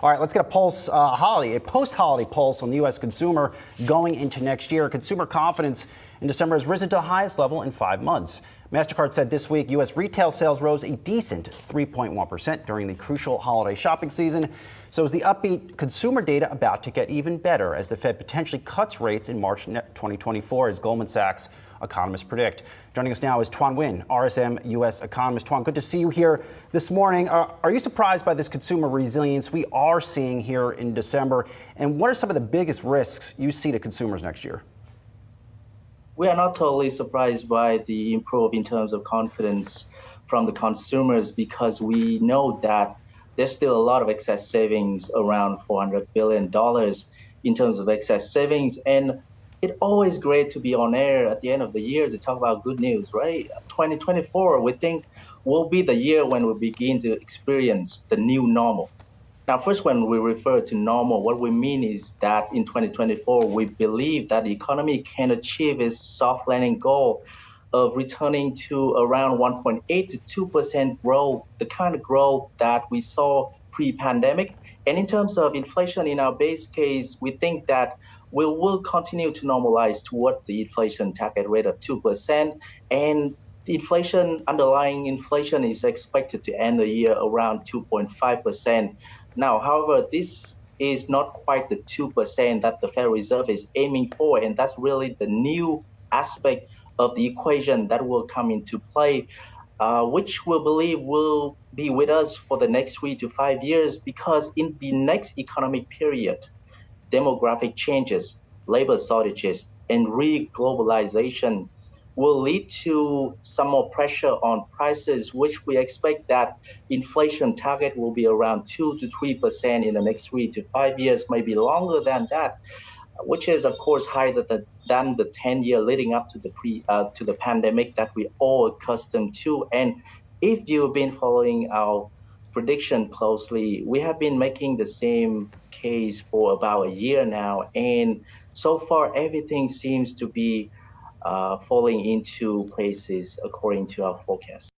All right, let's get a post-holiday pulse on the U.S. consumer going into next year. Consumer confidence in December has risen to the highest level in 5 months. MasterCard said this week U.S. retail sales rose a decent 3.1% during the crucial holiday shopping season. So is the upbeat consumer data about to get even better as the Fed potentially cuts rates in March 2024, as Goldman Sachs economists predict? Joining us now is Tuan Nguyen, RSM U.S. economist. Tuan, good to see you here this morning. Are you surprised by this consumer resilience we are seeing here in December? And what are some of the biggest risks you see to consumers next year? We are not totally surprised by the improve in terms of confidence from the consumers, because we know that there's still a lot of excess savings, around $400 billion in terms of excess savings. And it's always great to be on air at the end of the year to talk about good news, right? 2024, we think, will be the year when we begin to experience the new normal. Now, first, when we refer to normal, what we mean is that in 2024, we believe that the economy can achieve its soft landing goal of returning to around 1.8 to 2% growth, the kind of growth that we saw pre-pandemic. And in terms of inflation, in our base case, we think that we will continue to normalize toward the inflation target rate of 2%. And the underlying inflation is expected to end the year around 2.5%. Now, however, this is not quite the 2% that the Federal Reserve is aiming for, and that's really the new aspect of the equation that will come into play, which we believe will be with us for the next 3 to 5 years, because in the next economic period, demographic changes, labor shortages, and re-globalization will lead to some more pressure on prices, which we expect that inflation target will be around 2 to 3% in the next 3 to 5 years, maybe longer than that, which is, of course, higher than the 10-year leading up to the pandemic that we all accustomed to. And if you've been following our prediction closely, we have been making the same case for about a year now, and so far everything seems to be falling into places according to our forecast.